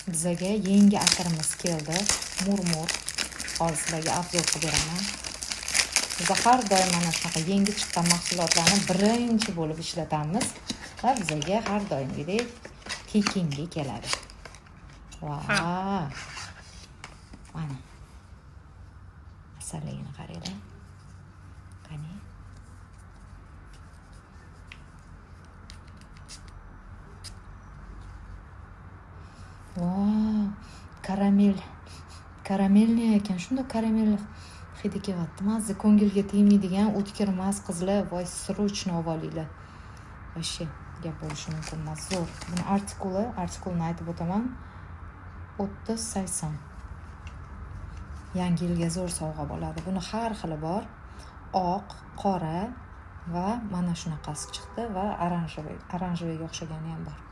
Bizaga yangi atirimiz keldi. Murmur. Hozir sizlarga obzor qilib beraman. Biz har doim mana shunaqa yangi chiqqan mahsulotlarni birinchi bo'lib ishlatamiz va bizaga har doimgidek tekinga keladi. Vau! Mana. Asalligini qaranglar. Qani. Vau! Karamel ekan. Shunda karamel hidi kelyapti. Mazza ko'ngilga tegmaydigan o'tkir emas qizlar, voy srochno olinglar. Вообще gap bo'lishi mumkin emas. Zo'r. Buni artikulini aytib o'taman. 30-80. Yangi yilga zo'r sovg'a bo'ladi. Buni har xili bor. Oq, qora va mana shunaqasi chiqdi va oranjevega o'xshagani ham bor.